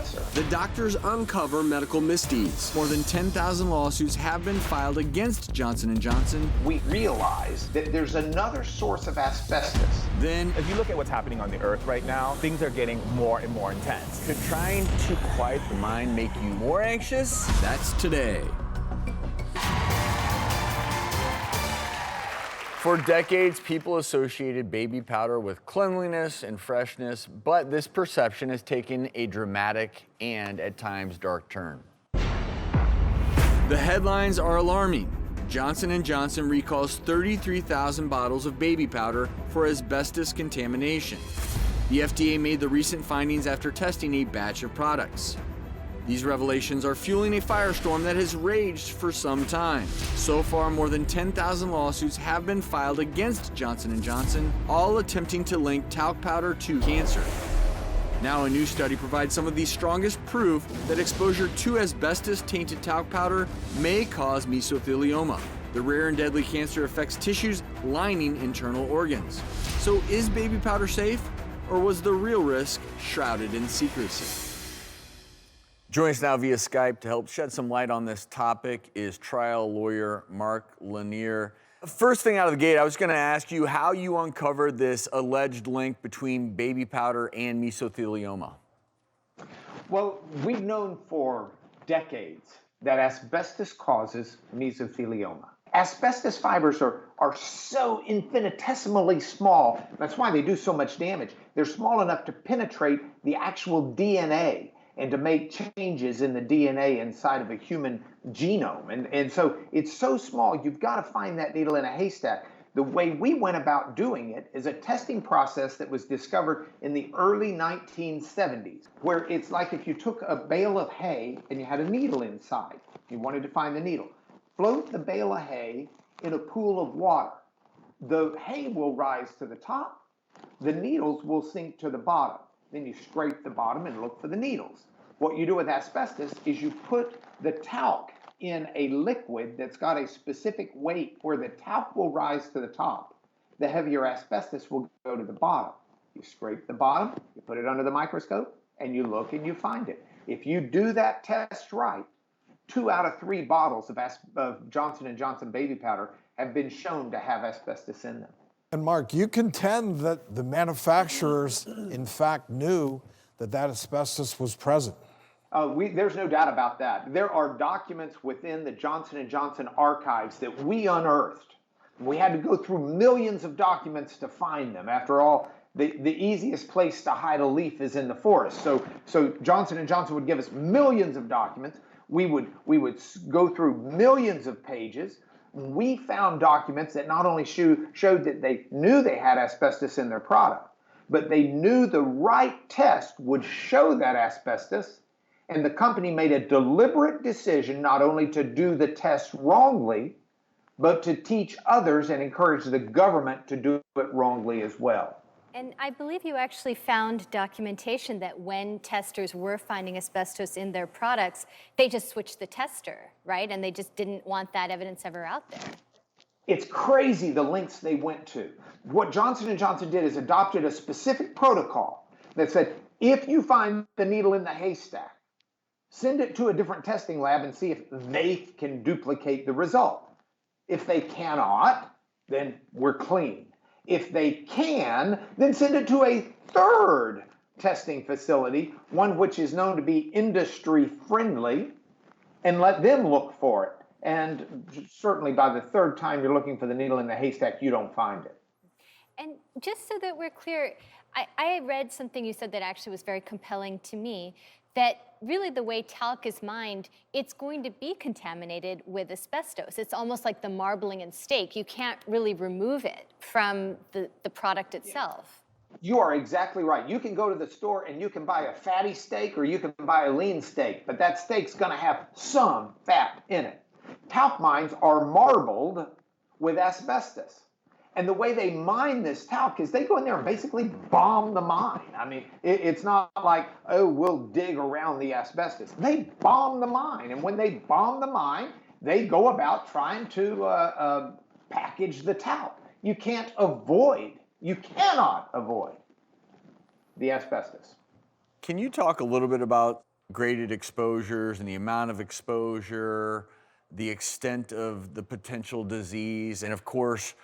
cancer. The doctors uncover medical misdeeds. More than 10,000 lawsuits have been filed against Johnson & Johnson. We realize that there's another source of asbestos. Then, if you look at what's happening on the Earth right now, things are getting more and more intense. could trying to quiet the mind make you more anxious? That's today. For decades, people associated baby powder with cleanliness and freshness, but this perception has taken a dramatic and, at times, dark turn. The headlines are alarming. Johnson & Johnson recalls 33,000 bottles of baby powder for asbestos contamination. The FDA made the recent findings after testing a batch of products. These revelations are fueling a firestorm that has raged for some time. So far, more than 10,000 lawsuits have been filed against Johnson & Johnson, all attempting to link talc powder to cancer. Now, a new study provides some of the strongest proof that exposure to asbestos-tainted talc powder may cause mesothelioma. The rare and deadly cancer affects tissues lining internal organs. So is baby powder safe, or was the real risk shrouded in secrecy? Joining us now via Skype to help shed some light on this topic is trial lawyer Mark Lanier. First thing out of the gate, I was going to ask you how you uncovered this alleged link between baby powder and mesothelioma. Well, we've known for decades that asbestos causes mesothelioma. Asbestos fibers are so infinitesimally small. That's why they do so much damage. They're small enough to penetrate the actual DNA and to make changes in the DNA inside of a human genome. And so it's so small, you've got to find that needle in a haystack. The way we went about doing it is a testing process that was discovered in the early 1970s, where it's like if you took a bale of hay and you had a needle inside. You wanted to find the needle. Float the bale of hay in a pool of water. The hay will rise to the top. The needles will sink to the bottom. Then you scrape the bottom and look for the needles. What you do with asbestos is you put the talc in a liquid that's got a specific weight where the talc will rise to the top. The heavier asbestos will go to the bottom. You scrape the bottom, you put it under the microscope, and you look and you find it. If you do that test right, 2 out of 3 bottles of Johnson & Johnson baby powder have been shown to have asbestos in them. And Mark, you contend that the manufacturers, in fact, knew that asbestos was present. There's no doubt about that. There are documents within the Johnson & Johnson archives that we unearthed. We had to go through millions of documents to find them. After all, the easiest place to hide a leaf is in the forest. So Johnson & Johnson would give us millions of documents. We would go through millions of pages. We found documents that not only showed that they knew they had asbestos in their product, but they knew the right test would show that asbestos, and the company made a deliberate decision not only to do the test wrongly, but to teach others and encourage the government to do it wrongly as well. And I believe you actually found documentation that when testers were finding asbestos in their products, they just switched the tester, right? And they just didn't want that evidence ever out there. It's crazy the lengths they went to. What Johnson & Johnson did is adopted a specific protocol that said, if you find the needle in the haystack, send it to a different testing lab and see if they can duplicate the result. If they cannot, then we're clean. If they can, then send it to a third testing facility, one which is known to be industry friendly, and let them look for it. And certainly by the third time you're looking for the needle in the haystack, you don't find it. And just so that we're clear, I read something you said that actually was very compelling to me, that really the way talc is mined, it's going to be contaminated with asbestos. It's almost like the marbling in steak. You can't really remove it from the product itself. You are exactly right. You can go to the store and you can buy a fatty steak or you can buy a lean steak, but that steak's going to have some fat in it. Talc mines are marbled with asbestos. And the way they mine this talc is they go in there and basically bomb the mine. I mean, it's not like, oh, we'll dig around the asbestos. They bomb the mine. And when they bomb the mine, they go about trying to package the talc. You cannot avoid the asbestos. Can you talk a little bit about graded exposures and the amount of exposure, the extent of the potential disease, and of course,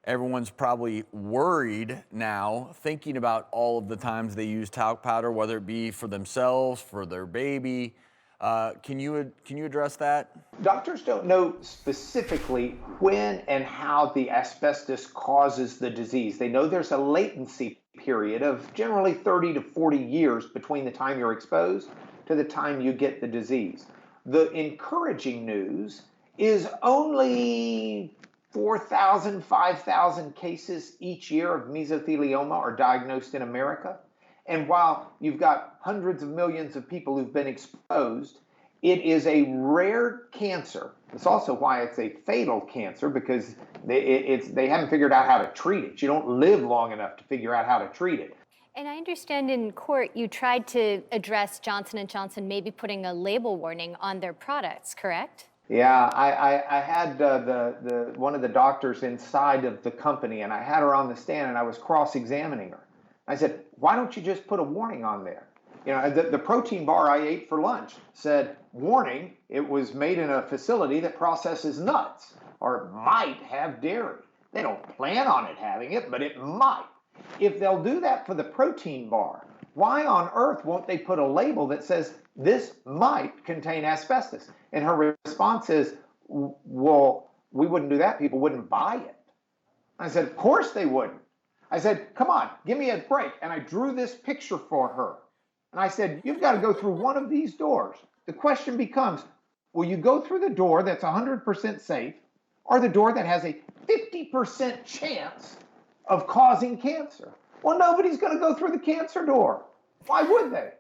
everyone's probably worried now, thinking about all of the times they use talc powder, whether it be for themselves, for their baby. Can you address that? Doctors don't know specifically when and how the asbestos causes the disease. They know there's a latency period of generally 30 to 40 years between the time you're exposed to the time you get the disease. The encouraging news is only 4,000, 5,000 cases each year of mesothelioma are diagnosed in America. And while you've got hundreds of millions of people who've been exposed, it is a rare cancer. It's also why it's a fatal cancer, because they haven't figured out how to treat it. You don't live long enough to figure out how to treat it. And I understand in court you tried to address Johnson & Johnson maybe putting a label warning on their products, correct? Yeah, I had one of the doctors inside of the company, and I had her on the stand, and I was cross-examining her. I said, why don't you just put a warning on there? You know, the protein bar I ate for lunch said, warning, it was made in a facility that processes nuts, or might have dairy. They don't plan on it having it, but it might. If they'll do that for the protein bar, why on earth won't they put a label that says this might contain asbestos? And her response is, well, we wouldn't do that. People wouldn't buy it. I said, of course they wouldn't. I said, come on, give me a break. And I drew this picture for her. And I said, you've got to go through one of these doors. The question becomes, will you go through the door that's 100% safe, or the door that has a 50% chance of causing cancer? Well, nobody's going to go through the cancer door. Why would they?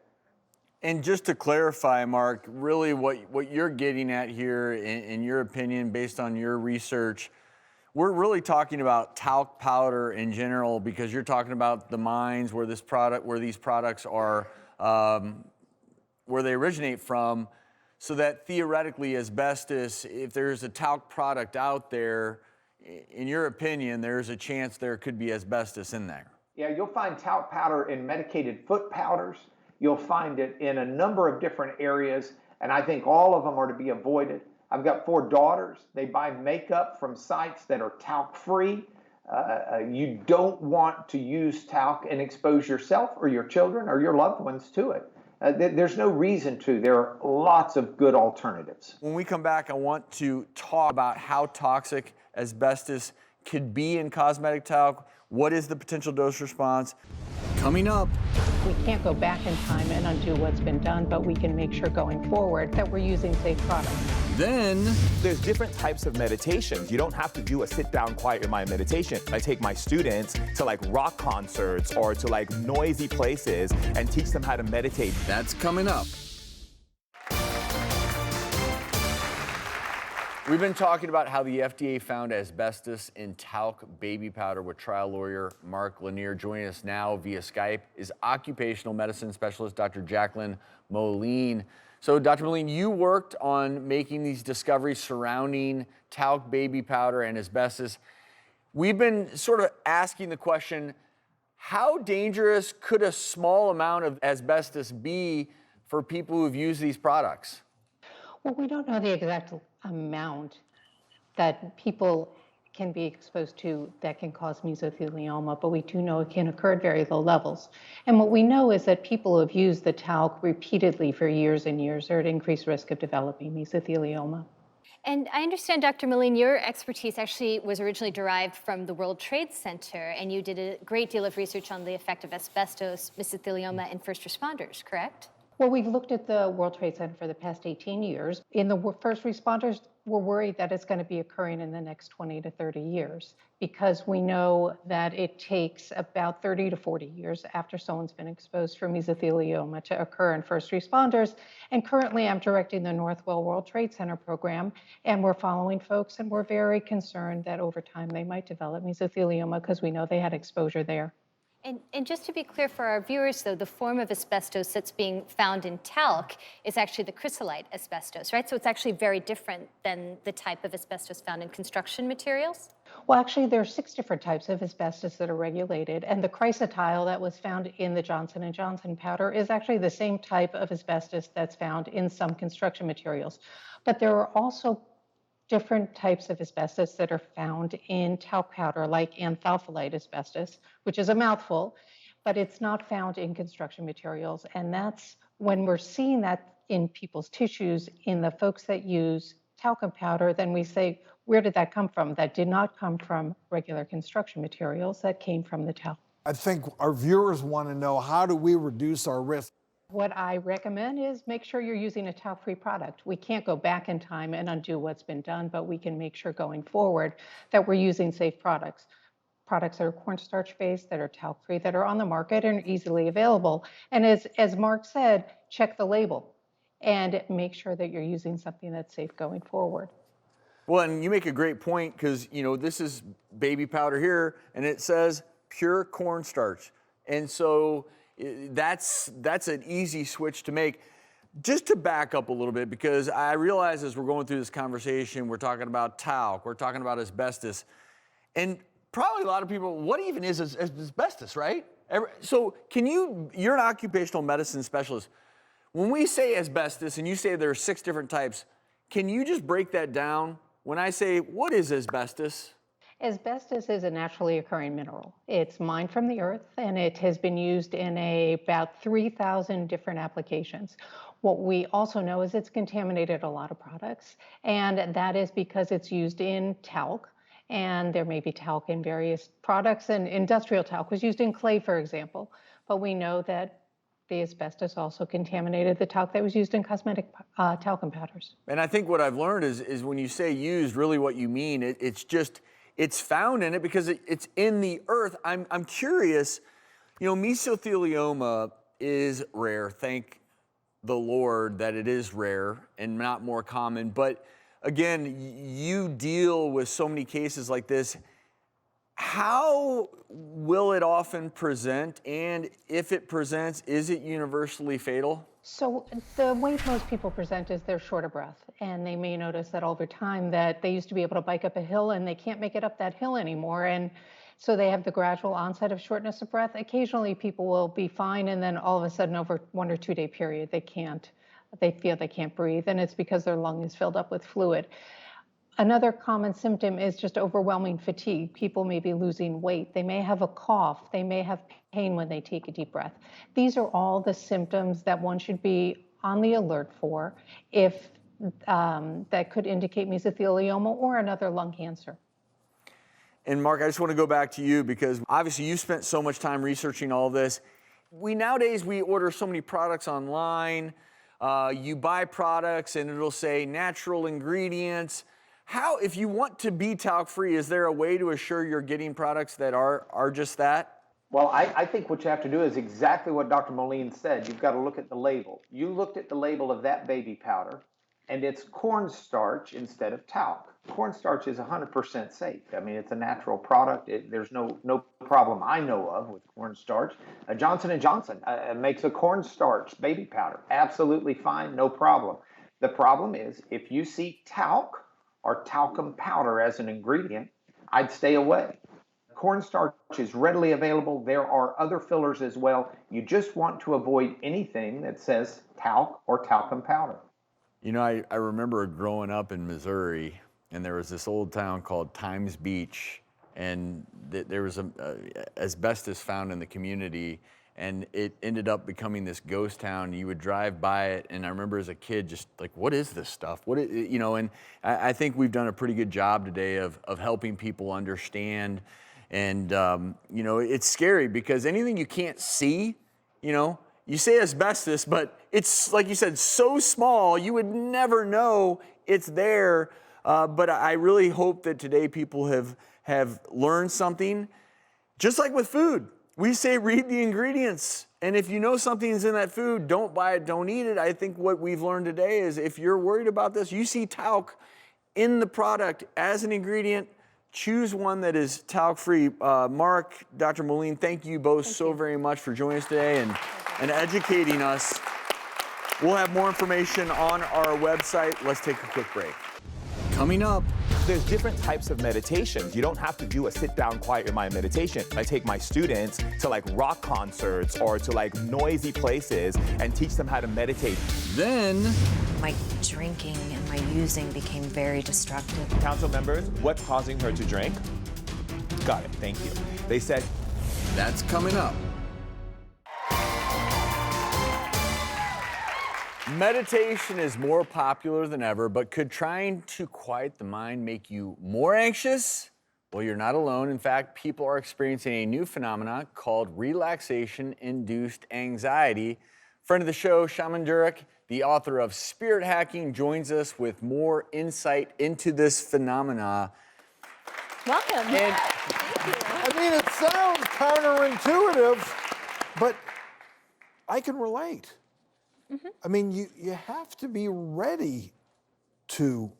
And just to clarify, Mark, really what you're getting at here, in your opinion, based on your research, we're really talking about talc powder in general, because you're talking about the mines where these products are, where they originate from, so that theoretically asbestos, if there's a talc product out there, in your opinion, there's a chance there could be asbestos in there. Yeah, you'll find talc powder in medicated foot powders. You'll find it in a number of different areas, and I think all of them are to be avoided. I've got 4 daughters. They buy makeup from sites that are talc-free. You don't want to use talc and expose yourself or your children or your loved ones to it. There's no reason to. There are lots of good alternatives. When we come back, I want to talk about how toxic asbestos could be in cosmetic talc. What is the potential dose response? Coming up. We can't go back in time and undo what's been done, but we can make sure going forward that we're using safe products. Then There's different types of meditations. You don't have to do a sit-down, quiet your mind meditation. I take my students to like rock concerts or to like noisy places and teach them how to meditate. that's coming up. We've been talking about how the FDA found asbestos in talc baby powder with trial lawyer Mark Lanier. Joining us now via Skype is occupational medicine specialist Dr. Jacqueline Moline. So, Dr. Moline, you worked on making these discoveries surrounding talc baby powder and asbestos. We've been sort of asking the question, how dangerous could a small amount of asbestos be for people who've used these products? Well, we don't know the exact amount that people can be exposed to that can cause mesothelioma, but we do know it can occur at very low levels. And what we know is that people who have used the talc repeatedly for years and years are at increased risk of developing mesothelioma. And I understand, Dr. Moline, your expertise actually was originally derived from the World Trade Center, and you did a great deal of research on the effect of asbestos, mesothelioma in first responders, correct? Well, we've looked at the World Trade Center for the past 18 years. In the first responders, we're worried that it's going to be occurring in the next 20 to 30 years because we know that it takes about 30 to 40 years after someone's been exposed for mesothelioma to occur in first responders. And currently, I'm directing the Northwell World Trade Center program, and we're following folks, and we're very concerned that over time they might develop mesothelioma because we know they had exposure there. And just to be clear for our viewers, though, the form of asbestos that's being found in talc is actually the chrysolite asbestos, right? So it's actually very different than the type of asbestos found in construction materials? Well, actually, there are 6 different types of asbestos that are regulated, and the chrysotile that was found in the Johnson & Johnson powder is actually the same type of asbestos that's found in some construction materials. But there are also different types of asbestos that are found in talc powder, like anthalphalite asbestos, which is a mouthful, but it's not found in construction materials. And that's when we're seeing that in people's tissues, in the folks that use talcum powder, then we say, where did that come from? That did not come from regular construction materials, that came from the talc. I think our viewers want to know, how do we reduce our risk? What I recommend is make sure you're using a talc-free product. We can't go back in time and undo what's been done, but we can make sure going forward that we're using safe products. Products that are cornstarch-based, that are talc-free, that are on the market and easily available. And as Mark said, check the label and make sure that you're using something that's safe going forward. Well, and you make a great point, because this is baby powder here, and it says pure cornstarch, and so that's an easy switch to make. Just to back up a little bit, because I realize as we're going through this conversation, we're talking about talc, we're talking about asbestos, and probably a lot of people, what even is asbestos, right? So you're an occupational medicine specialist. When we say asbestos and you say there are 6 different types, can you just break that down? When I say, what is asbestos? Asbestos is a naturally occurring mineral. It's mined from the earth, and it has been used in about 3,000 different applications. What we also know is it's contaminated a lot of products, and that is because it's used in talc, and there may be talc in various products, and industrial talc was used in clay, for example. But we know that the asbestos also contaminated the talc that was used in cosmetic talcum powders. And I think what I've learned is when you say used, really what you mean, it's found in it because it's in the earth. I'm curious, mesothelioma is rare. Thank the Lord that it is rare and not more common. But again, you deal with so many cases like this. How will it often present? And if it presents, is it universally fatal? So the way most people present is they're short of breath, and they may notice that over time that they used to be able to bike up a hill and they can't make it up that hill anymore. And so they have the gradual onset of shortness of breath. Occasionally people will be fine, and then all of a sudden over 1 or 2 day period, they feel they can't breathe, and it's because their lung is filled up with fluid. Another common symptom is just overwhelming fatigue. People may be losing weight. They may have a cough. They may have pain when they take a deep breath. These are all the symptoms that one should be on the alert for if that could indicate mesothelioma or another lung cancer. And Mark, I just want to go back to you, because obviously you spent so much time researching all this. Nowadays we order so many products online. You buy products and it'll say natural ingredients. How, if you want to be talc-free, is there a way to assure you're getting products that are just that? Well, I think what you have to do is exactly what Dr. Moline said. You've got to look at the label. You looked at the label of that baby powder, and it's cornstarch instead of talc. Cornstarch is 100% safe. I mean, it's a natural product. There's no problem I know of with cornstarch. Johnson & Johnson makes a cornstarch baby powder. Absolutely fine, no problem. The problem is if you see talc or talcum powder as an ingredient, I'd stay away. Cornstarch is readily available. There are other fillers as well. You just want to avoid anything that says talc or talcum powder. I remember growing up in Missouri, and there was this old town called Times Beach, and there was asbestos found in the community, and it ended up becoming this ghost town. You would drive by it, and I remember as a kid just like, what is this stuff? And I think we've done a pretty good job today of helping people understand. And, it's scary because anything you can't see, you say asbestos, but it's, like you said, so small, you would never know it's there. But I really hope that today people have learned something. Just like with food, we say read the ingredients. And if you know something's in that food, don't buy it, don't eat it. I think what we've learned today is if you're worried about this, you see talc in the product as an ingredient, choose one that is talc-free. Mark, Dr. Moline, thank you both so very much for joining us today and educating us. We'll have more information on our website. Let's take a quick break. Coming up. There's different types of meditations. You don't have to do a sit down, quiet your mind meditation. I take my students to like rock concerts or to like noisy places and teach them how to meditate. Then my drinking and my using became very destructive. Council members, what's causing her to drink? Got it, thank you. They said, that's coming up. Meditation is more popular than ever, but could trying to quiet the mind make you more anxious? Well, you're not alone. In fact, people are experiencing a new phenomenon called relaxation-induced anxiety. Friend of the show, Shaman Durek, the author of Spirit Hacking, joins us with more insight into this phenomena. Welcome. And I mean, it sounds counterintuitive, but I can relate. I mean, you have to be ready to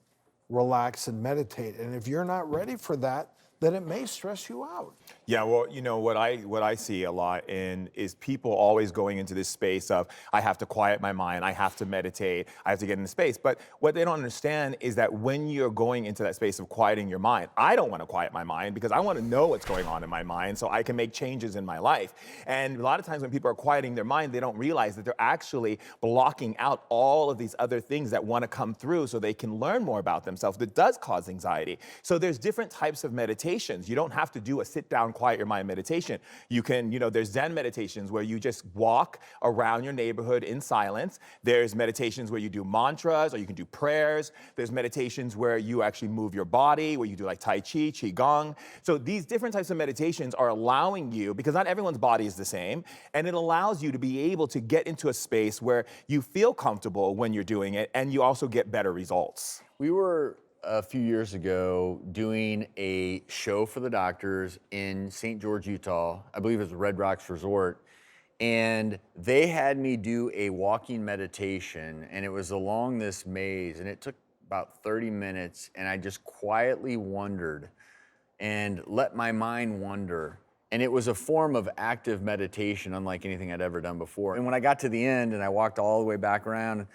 relax and meditate. And if you're not ready for that, then it may stress you out. yeah, well, you know, what I see a lot is people always going into this space of, I have to quiet my mind, I have to meditate, I have to get in the space. But what they don't understand is that when you're going into that space of quieting your mind, I don't want to quiet my mind because I want to know what's going on in my mind so I can make changes in my life. And a lot of times when people are quieting their mind, they don't realize that they're actually blocking out all of these other things that want to come through so they can learn more about themselves. That does cause anxiety. So there's different types of meditations. You don't have to do a sit down, quiet your mind meditation. You can, you know, there's Zen meditations where you just walk around your neighborhood in silence. There's meditations where you do mantras or you can do prayers. There's meditations where you actually move your body, where you do like Tai Chi, Qigong. So these different types of meditations are allowing you, because not everyone's body is the same, and it allows you to be able to get into a space where you feel comfortable when you're doing it and you also get better results. we were a few years ago doing a show for the doctors in St. George, Utah. I believe it was the Red Rocks Resort. And they had me do a walking meditation, and it was along this maze, and it took about 30 minutes, and I just quietly wandered and let my mind wander. And it was a form of active meditation unlike anything I'd ever done before. And when I got to the end and I walked all the way back around,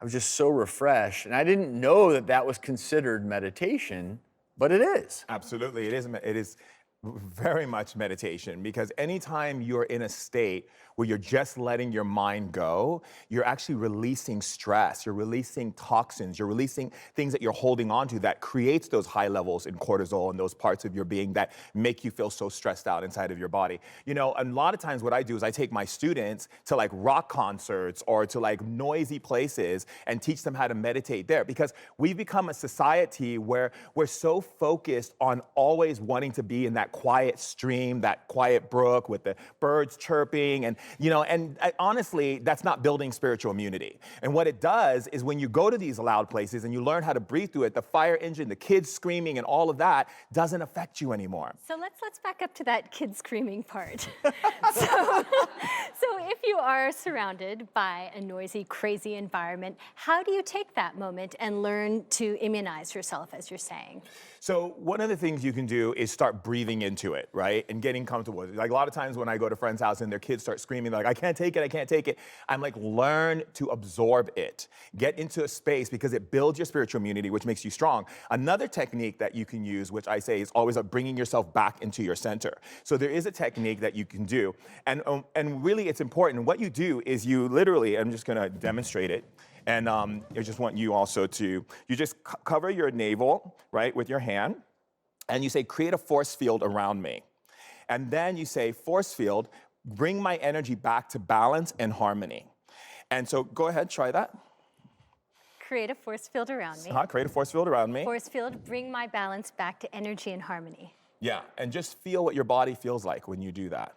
I was just so refreshed. And I didn't know that that was considered meditation, but it is. Absolutely, it is very much meditation, because anytime you're in a state where you're just letting your mind go, you're actually releasing stress, you're releasing toxins, you're releasing things that you're holding on to that creates those high levels in cortisol and those parts of your being that make you feel so stressed out inside of your body. You know, a lot of times what I do is I take my students to like rock concerts or to like noisy places and teach them how to meditate there, because we've become a society where we're so focused on always wanting to be in that quiet stream, that quiet brook with the birds chirping, and you know, and honestly, that's not building spiritual immunity. And what it does is when you go to these loud places and you learn how to breathe through it, the fire engine, the kids screaming, and all of that doesn't affect you anymore. So let's back up to that kid screaming part. so if you are surrounded by a noisy, crazy environment, how do you take that moment and learn to immunize yourself, as you're saying? So one of the things you can do is start breathing into it, right? And getting comfortable with it. Like a lot of times when I go to friends' house and their kids start screaming, they're like, I can't take it, I can't take it. I'm like, learn to absorb it. Get into a space, because it builds your spiritual immunity, which makes you strong. Another technique that you can use, which I say is always bringing yourself back into your center. So there is a technique that you can do. And really it's important. What you do is you literally, I'm just gonna demonstrate it. And I just want you also to, you just cover your navel, right, with your hand, and you say, create a force field around me. And then you say, force field, bring my energy back to balance and harmony. And so go ahead, try that. Create a force field around me. Create a force field around me. Force field, bring my balance back to energy and harmony. Yeah, and just feel what your body feels like when you do that.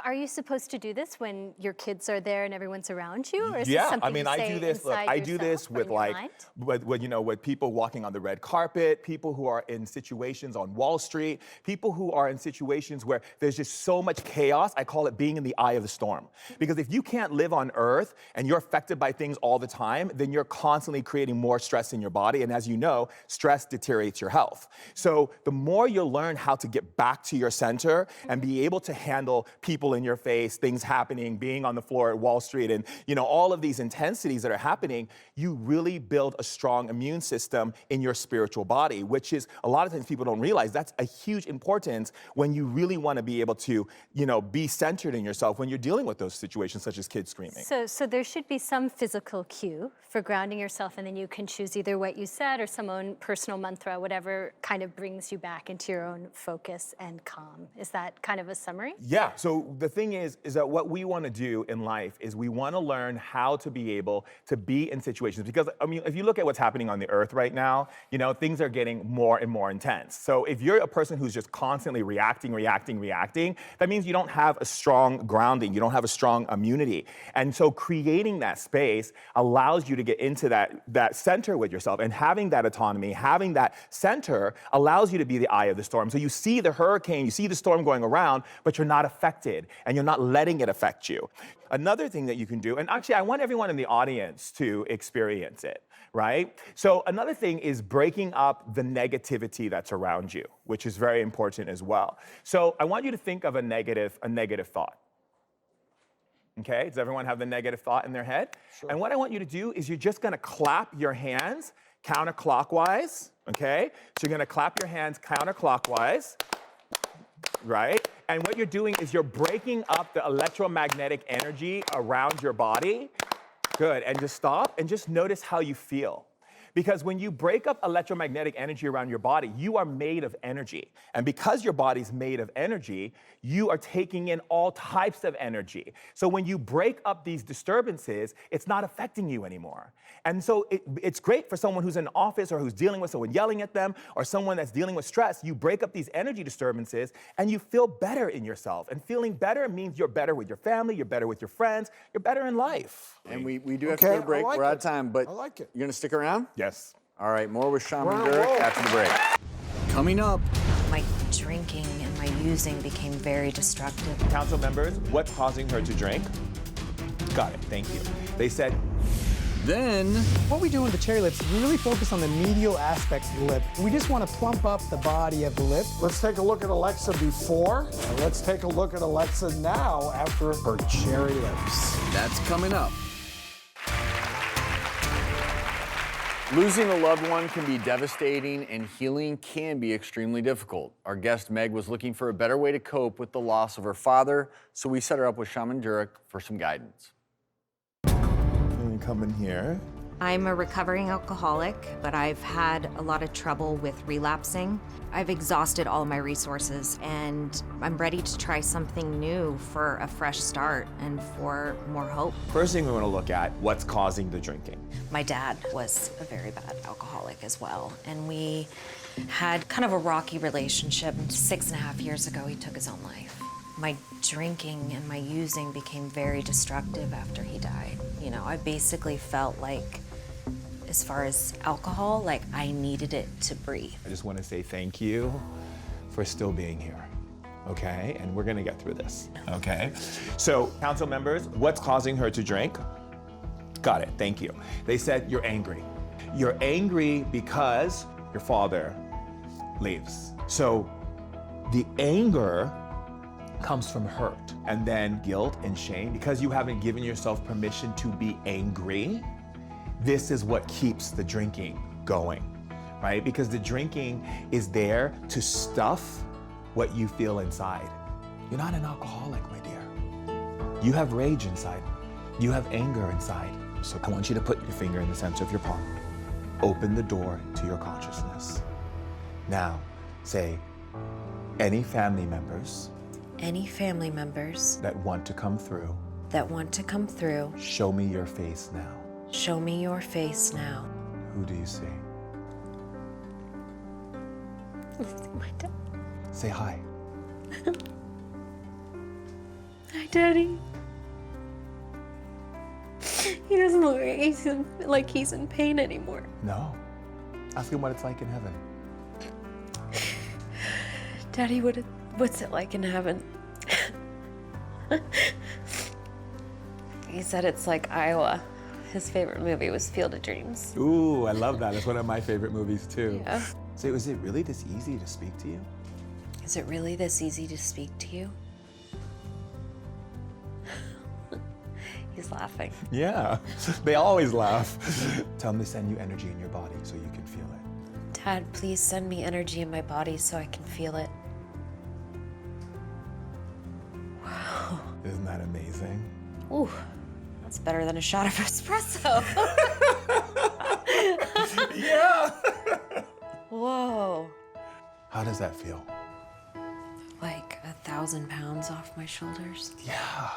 Are you supposed to do this when your kids are there and everyone's around you? Or is this Yeah, something I mean, you I say do this. Look, inside I do this yourself or with in your like, mind? with people walking on the red carpet, people who are in situations on Wall Street, people who are in situations where there's just so much chaos. I call it being in the eye of the storm. Because if you can't live on Earth and you're affected by things all the time, then you're constantly creating more stress in your body. And as you know, stress deteriorates your health. So the more you learn how to get back to your center and be able to handle people in your face, things happening, being on the floor at Wall Street, and all of these intensities that are happening, you really build a strong immune system in your spiritual body, which is a lot of times people don't realize that's a huge importance when you really want to be able to, be centered in yourself when you're dealing with those situations such as kids screaming. So there should be some physical cue for grounding yourself, and then you can choose either what you said or some own personal mantra, whatever kind of brings you back into your own focus and calm. Is that kind of a summary? Yeah, so the thing is that what we want to do in life is we want to learn how to be able to be in situations, because I mean, if you look at what's happening on the earth right now, things are getting more and more intense. So if you're a person who's just constantly reacting, that means you don't have a strong grounding, you don't have a strong immunity. And so creating that space allows you to get into that center with yourself, and having that autonomy, having that center allows you to be the eye of the storm. So you see the hurricane, you see the storm going around, but you're not affected and you're not letting it affect you. Another thing that you can do, and actually I want everyone in the audience to experience it, right? So another thing is breaking up the negativity that's around you, which is very important as well. So I want you to think of a negative thought. Okay, does everyone have the negative thought in their head? Sure. And what I want you to do is you're just gonna clap your hands counterclockwise, okay? So you're gonna clap your hands counterclockwise, right? And what you're doing is you're breaking up the electromagnetic energy around your body. Good, and just stop and just notice how you feel. Because when you break up electromagnetic energy around your body, you are made of energy. And because your body's made of energy, you are taking in all types of energy. So when you break up these disturbances, it's not affecting you anymore. And so it's great for someone who's in an office or who's dealing with someone yelling at them or someone that's dealing with stress. You break up these energy disturbances and you feel better in yourself. And feeling better means you're better with your family, you're better with your friends, you're better in life. And we do have to go to break. We're out of time, but I like it. You're going to stick around? Yes. All right, more with Shaman We're on a Durek roll. after the break. Coming up. My drinking and my using became very destructive. Council members, what's causing her to drink? Got it, thank you. They said, Then, What we do with the cherry lips is we really focus on the medial aspects of the lip. We just want to plump up the body of the lip. Let's take a look at Alexa before, and let's take a look at Alexa now after her cherry lips. that's coming up. Losing a loved one can be devastating, and healing can be extremely difficult. Our guest Meg was looking for a better way to cope with the loss of her father, so we set her up with Shaman Durek for some guidance. you come in here. I'm a recovering alcoholic, but I've had a lot of trouble with relapsing. I've exhausted all my resources, and I'm ready to try something new for a fresh start and for more hope. First thing we want to look at, what's causing the drinking? My dad was a very bad alcoholic as well, and we had kind of a rocky relationship. 6.5 years ago, he took his own life. My drinking and my using became very destructive after he died. I basically felt like, as far as alcohol, like I needed it to breathe. I just want to say thank you for still being here, okay? And we're gonna get through this, okay? So, council members, what's causing her to drink? Got it, thank you. They said you're angry. You're angry because your father leaves. So, the anger comes from hurt, and then guilt and shame because you haven't given yourself permission to be angry. This is what keeps the drinking going, right? Because the drinking is there to stuff what you feel inside. You're not an alcoholic, my dear. You have rage inside. You have anger inside. So I want you to put your finger in the center of your palm. Open the door to your consciousness. Now, say, any family members Any family members that want to come through, that want to come through, show me your face now. show me your face now. Who do you see? My dad. Say hi. Hi, Daddy. He doesn't look like he's in pain anymore. No. Ask him what it's like in heaven. Daddy, what's it like in heaven? He said it's like Iowa. His favorite movie was Field of Dreams. Ooh, I love that. It's one of my favorite movies too. Yeah. So is it really this easy to speak to you? Is it really this easy to speak to you? He's laughing. Yeah, they always laugh. Tell them to send you energy in your body so you can feel it. Dad, please send me energy in my body so I can feel it. Wow. Isn't that amazing? Ooh, that's better than a shot of espresso. Yeah. Whoa. How does that feel? Like 1,000 pounds off my shoulders. Yeah.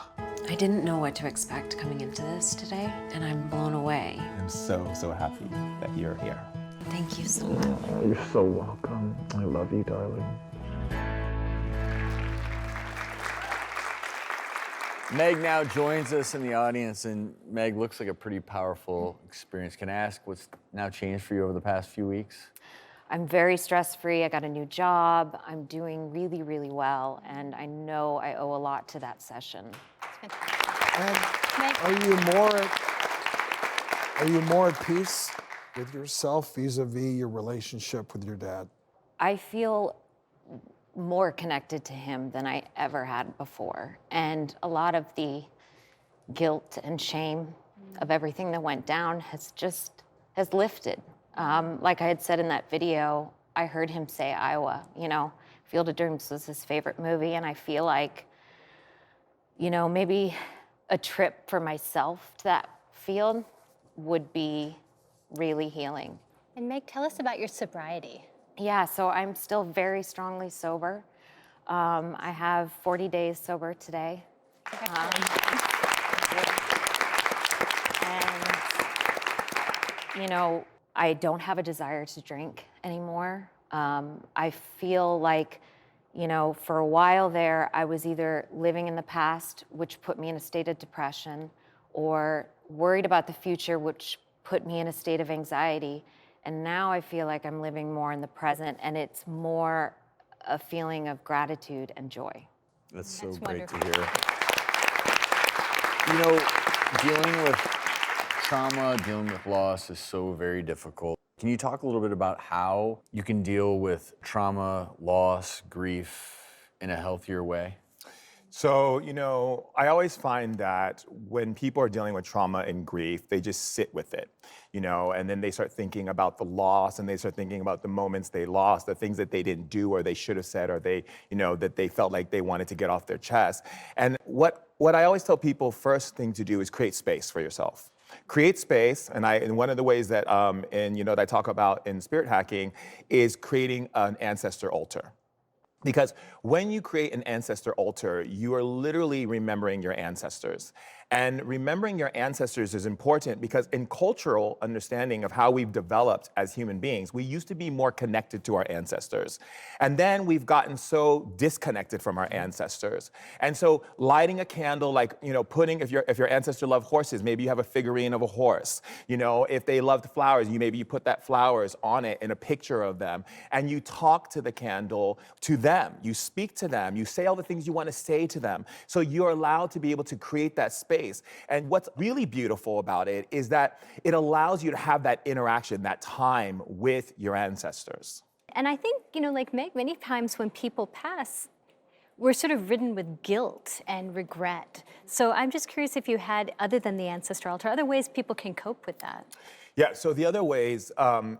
I didn't know what to expect coming into this today, and I'm blown away. I'm so, so happy that you're here. Thank you so much. You're so welcome. I love you, darling. Meg now joins us in the audience, and Meg looks like a pretty powerful experience. Can I ask what's now changed for you over the past few weeks? I'm very stress-free. I got a new job. I'm doing really, really well, and I know I owe a lot to that session. And are you more at peace with yourself vis-a-vis your relationship with your dad? I feel more connected to him than I ever had before, and a lot of the guilt and shame of everything that went down has lifted. Like I had said in that video, I heard him say Iowa, Field of Dreams was his favorite movie, and I feel like, maybe a trip for myself to that field would be really healing. And Meg, tell us about your sobriety. Yeah, so I'm still very strongly sober. I have 40 days sober today. And, I don't have a desire to drink anymore. I feel like, for a while there, I was either living in the past, which put me in a state of depression, or worried about the future, which put me in a state of anxiety. And now I feel like I'm living more in the present, and it's more a feeling of gratitude and joy. That's so That's great wonderful. to hear. Dealing with trauma, dealing with loss is so very difficult. Can you talk a little bit about how you can deal with trauma, loss, grief in a healthier way? So, I always find that when people are dealing with trauma and grief, they just sit with it, and then they start thinking about the loss, and they start thinking about the moments they lost, the things that they didn't do or they should have said, or they, that they felt like they wanted to get off their chest. And what I always tell people, first thing to do is create space for yourself. Create space, and one of the ways that, that I talk about in spirit hacking is creating an ancestor altar. Because when you create an ancestor altar, you are literally remembering your ancestors. And remembering your ancestors is important because in cultural understanding of how we've developed as human beings, we used to be more connected to our ancestors. And then we've gotten so disconnected from our ancestors. And so lighting a candle, like, putting, if your ancestor loved horses, maybe you have a figurine of a horse. If they loved flowers, maybe you put that flowers on it in a picture of them. And you talk to the candle, to them. You speak to them. You say all the things you want to say to them. So you're allowed to be able to create that space. And what's really beautiful about it is that it allows you to have that interaction, that time with your ancestors. And I think, like Meg, many times when people pass, we're sort of ridden with guilt and regret. So I'm just curious if you had, other than the ancestor altar, other ways people can cope with that. Yeah, so the other ways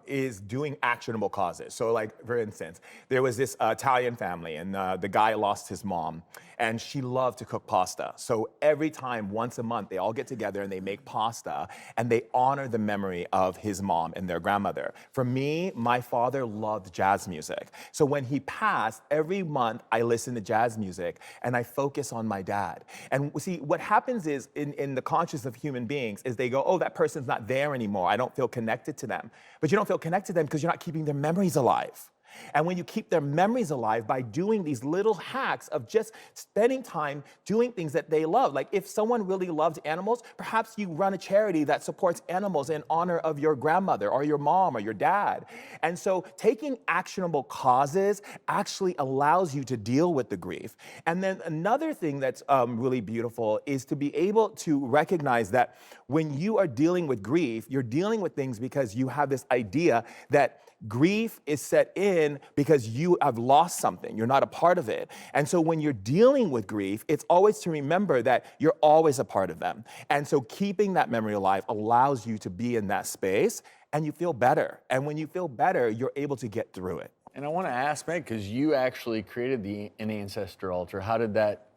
is doing actionable causes. So like, for instance, there was this Italian family, and the guy lost his mom, and she loved to cook pasta. So every time, once a month, they all get together and they make pasta, and they honor the memory of his mom and their grandmother. For me, my father loved jazz music. So when he passed, every month I listen to jazz music, and I focus on my dad. And see, what happens is, in the conscious of human beings, is they go, oh, that person's not there anymore. I don't feel connected to them. But you don't feel connected to them because you're not keeping their memories alive. And when you keep their memories alive by doing these little hacks of just spending time doing things that they love. Like if someone really loves animals, perhaps you run a charity that supports animals in honor of your grandmother or your mom or your dad. And so taking actionable causes actually allows you to deal with the grief. And then another thing that's really beautiful is to be able to recognize that when you are dealing with grief, you're dealing with things because you have this idea that grief is set in because you have lost something. You're not a part of it. And so when you're dealing with grief, it's always to remember that you're always a part of them. And so keeping that memory alive allows you to be in that space and you feel better. And when you feel better, you're able to get through it. And I want to ask Meg, because you actually created an ancestor altar. How did that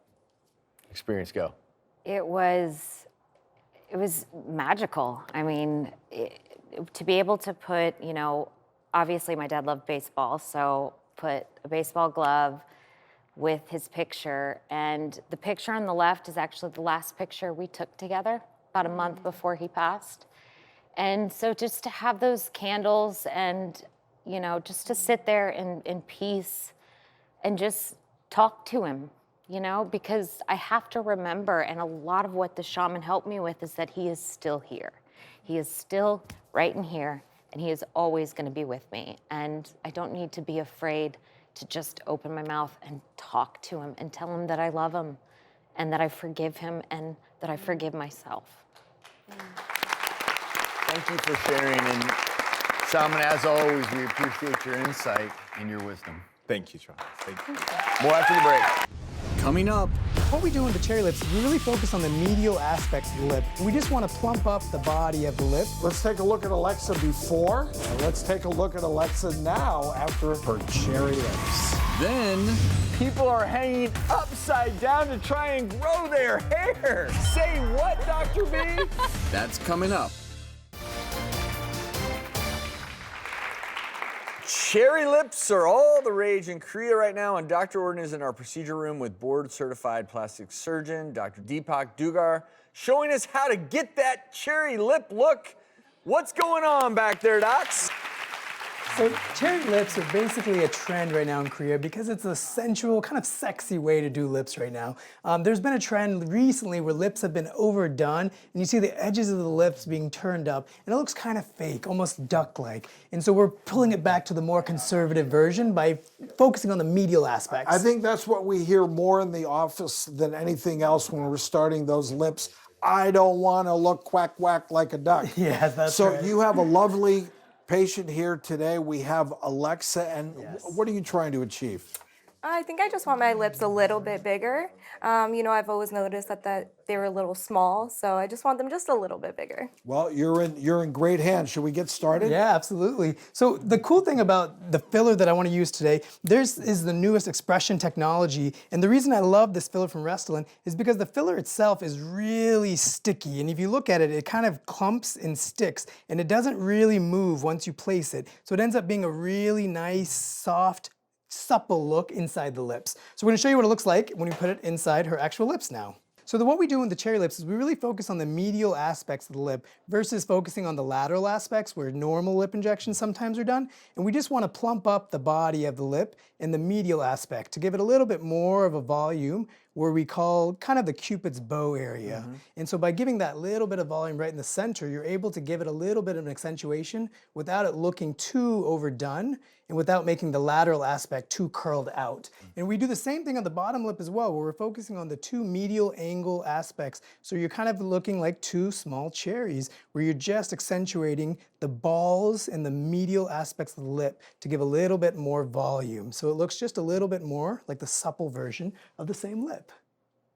experience go? It was magical. I mean, to be able to put, obviously my dad loved baseball, so put a baseball glove with his picture. And the picture on the left is actually the last picture we took together about a month before he passed. And so just to have those candles and, just to sit there in peace and just talk to him, because I have to remember, and a lot of what the shaman helped me with is that he is still here. He is still right in here, and he is always going to be with me. And I don't need to be afraid to just open my mouth and talk to him and tell him that I love him and that I forgive him and that I forgive myself. Thank you for sharing. And Salman, as always, we appreciate your insight and your wisdom. Thank you, Charles. Thank you. More after the break. Coming up. What we do with the cherry lips is we really focus on the medial aspects of the lip. We just want to plump up the body of the lip. Let's take a look at Alexa before, and let's take a look at Alexa now after her cherry lips. Then people are hanging upside down to try and grow their hair. Say what, Dr. B? That's coming up. Cherry lips are all the rage in Korea right now, and Dr. Orden is in our procedure room with board-certified plastic surgeon, Dr. Deepak Dugar, showing us how to get that cherry lip look. What's going on back there, docs? So cherry lips are basically a trend right now in Korea because it's a sensual, kind of sexy way to do lips right now. There's been a trend recently where lips have been overdone, and you see the edges of the lips being turned up, and it looks kind of fake, almost duck-like. And so we're pulling it back to the more conservative version by focusing on the medial aspects. I think that's what we hear more in the office than anything else when we're starting those lips. I don't want to look quack quack like a duck. Yeah, that's so right. So you have a lovely patient here today. We have Alexa, and what are you trying to achieve? I think I just want my lips a little bit bigger. I've always noticed that they were a little small, so I just want them just a little bit bigger. Well, you're in great hands. Should we get started? Yeah, absolutely. So the cool thing about the filler that I want to use today, theirs is the newest expression technology, and the reason I love this filler from Restylane is because the filler itself is really sticky, and if you look at it, it kind of clumps and sticks, and it doesn't really move once you place it. So it ends up being a really nice, soft, supple look inside the lips. So we're going to show you what it looks like when we put it inside her actual lips now. So what we do in the cherry lips is we really focus on the medial aspects of the lip versus focusing on the lateral aspects where normal lip injections sometimes are done. And we just want to plump up the body of the lip in the medial aspect to give it a little bit more of a volume where we call kind of the Cupid's bow area. And so by giving that little bit of volume right in the center, you're able to give it a little bit of an accentuation without it looking too overdone and without making the lateral aspect too curled out. And we do the same thing on the bottom lip as well, where we're focusing on the two medial angle aspects. So you're kind of looking like two small cherries, where you're just accentuating the balls and the medial aspects of the lip to give a little bit more volume. So it looks just a little bit more like the supple version of the same lip.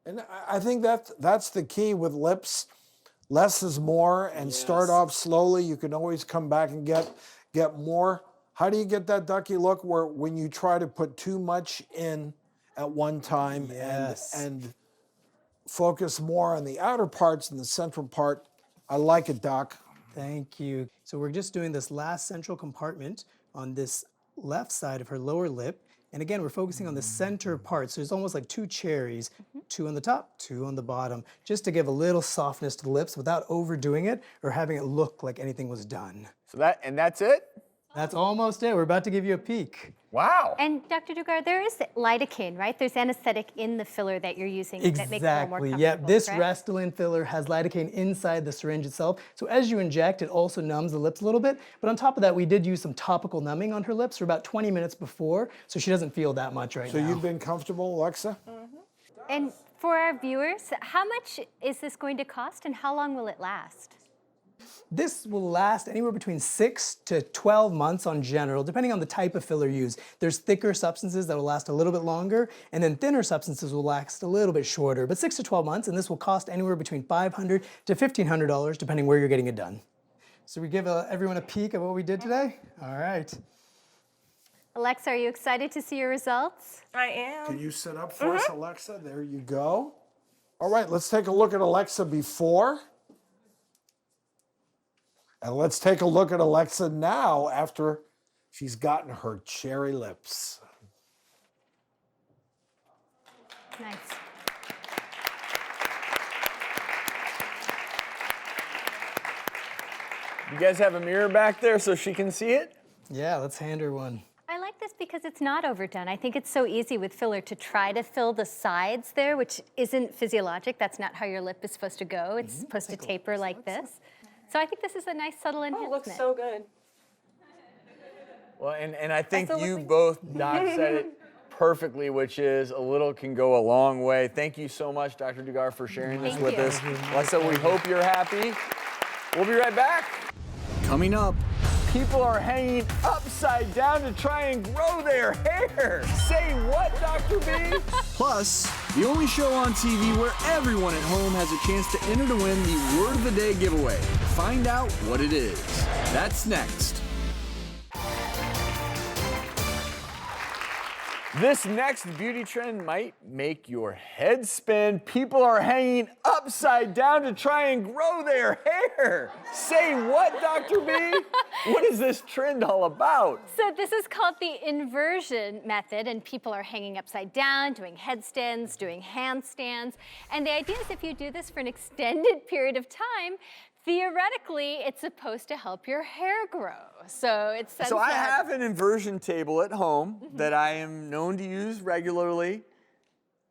And I think that's the key with lips. Less is more, and start off slowly. You can always come back and get more. How do you get that ducky look where when you try to put too much in at one time and focus more on the outer parts and the central part? I like it, Doc. Thank you. So we're just doing this last central compartment on this left side of her lower lip. And again, we're focusing on the center part. So it's almost like two cherries, two on the top, two on the bottom, just to give a little softness to the lips without overdoing it or having it look like anything was done. So that's it? That's almost it. We're about to give you a peek. Wow. And Dr. Dugar, there is lidocaine, right? There's anesthetic in the filler that you're using that makes it a little more comfortable. Yeah, this correct? Restylane filler has lidocaine inside the syringe itself. So as you inject, it also numbs the lips a little bit. But on top of that, we did use some topical numbing on her lips for about 20 minutes before, so she doesn't feel that much right now. So you've been comfortable, Alexa? And for our viewers, how much is this going to cost and how long will it last? This will last anywhere between 6 to 12 months on general, depending on the type of filler used. There's thicker substances that will last a little bit longer, and then thinner substances will last a little bit shorter. But 6 to 12 months, and this will cost anywhere between $500 to $1,500, depending where you're getting it done. So we give everyone a peek of what we did today? All right. Alexa, are you excited to see your results? I am. Can you sit up for us, Alexa? There you go. All right, let's take a look at Alexa before. And let's take a look at Alexa now after she's gotten her cherry lips. Nice. You guys have a mirror back there so she can see it? Yeah, let's hand her one. I like this because it's not overdone. I think it's so easy with filler to try to fill the sides there, which isn't physiologic. That's not how your lip is supposed to go. It's supposed to taper like this. So I think this is a nice subtle enhancement. It looks so good. Well, and I think you both, Doc, said it perfectly, which is a little can go a long way. Thank you so much, Dr. Dugar, for sharing this with us. Alexa, we hope you're happy. We'll be right back. Coming up, people are hanging upside down to try and grow their hair. Say what, Dr. B? Plus, the only show on TV where everyone at home has a chance to enter to win the Word of the Day giveaway. Find out what it is. That's next. This next beauty trend might make your head spin. People are hanging upside down to try and grow their hair. Say what, Dr. B? What is this trend all about? So this is called the inversion method, and people are hanging upside down, doing headstands, doing handstands. And the idea is if you do this for an extended period of time, theoretically, it's supposed to help your hair grow. So it's So I have an inversion table at home that I am known to use regularly.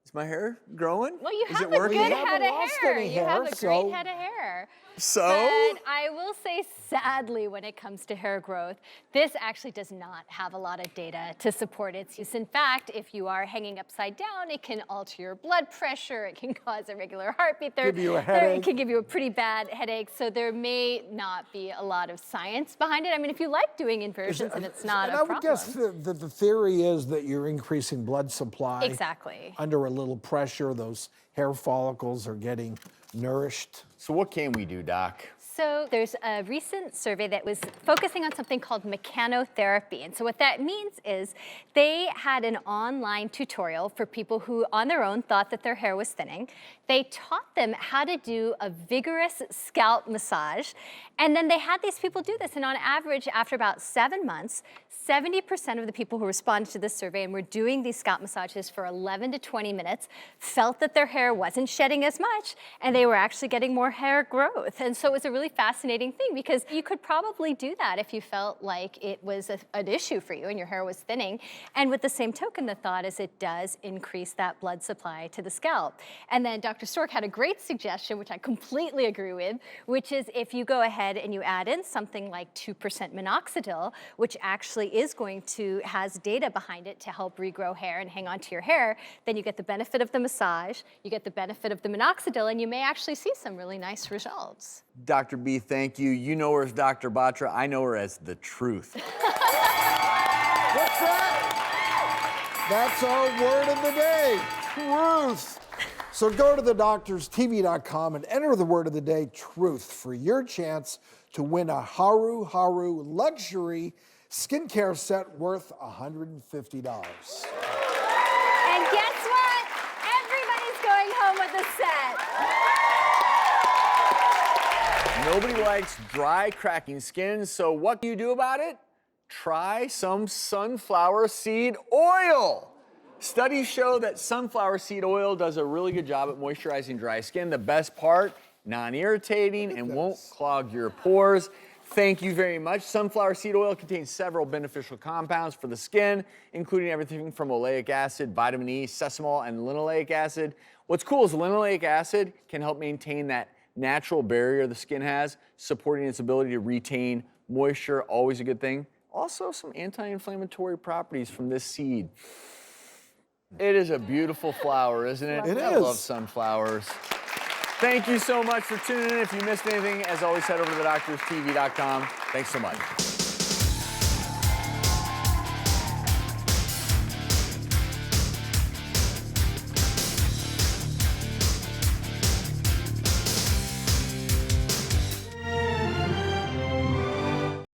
Is my hair growing? Well, you Is have it a working? good You haven't head of lost hair. any You have hair, a great so- head of hair. So? But I will say, sadly, when it comes to hair growth, this actually does not have a lot of data to support its use. In fact, if you are hanging upside down, it can alter your blood pressure. It can cause irregular heartbeat. Give you a It headache. can give you a pretty bad headache. So there may not be a lot of science behind it. I mean, if you like doing inversions and it's not and a I would problem. guess that the theory is that you're increasing blood supply. Exactly. Under a little pressure, those hair follicles are getting nourished. So what can we do, Doc? So there's a recent survey that was focusing on something called mechanotherapy. And so what that means is they had an online tutorial for people who on their own thought that their hair was thinning. They taught them how to do a vigorous scalp massage. And then they had these people do this. And on average, after about 7 months, 70% of the people who responded to this survey and were doing these scalp massages for 11 to 20 minutes felt that their hair wasn't shedding as much and they were actually getting more hair growth. And so it was a really fascinating thing because you could probably do that if you felt like it was an issue for you and your hair was thinning. And with the same token, the thought is it does increase that blood supply to the scalp. And then Dr. Stork had a great suggestion, which I completely agree with, which is if you go ahead and you add in something like 2% minoxidil, which actually has data behind it to help regrow hair and hang on to your hair, then you get the benefit of the massage, you get the benefit of the minoxidil, and you may actually see some really nice results. Dr. B, thank you. You know her as Dr. Batra. I know her as the truth. What's that? That's our word of the day, truth. So go to thedoctorstv.com and enter the word of the day, truth, for your chance to win a Haru Haru luxury skincare set worth $150. And guess what? Everybody's going home with a set. Nobody likes dry, cracking skin, so what do you do about it? Try some sunflower seed oil. Studies show that sunflower seed oil does a really good job at moisturizing dry skin. The best part, non-irritating and won't clog your pores. Thank you very much. Sunflower seed oil contains several beneficial compounds for the skin, including everything from oleic acid, vitamin E, sesamol, and linoleic acid. What's cool is linoleic acid can help maintain that natural barrier the skin has, supporting its ability to retain moisture, always a good thing. Also, some anti-inflammatory properties from this seed. It is a beautiful flower, isn't it? It I is. love sunflowers. Thank you so much for tuning in. If you missed anything, as always, head over to thedoctorstv.com. Thanks so much.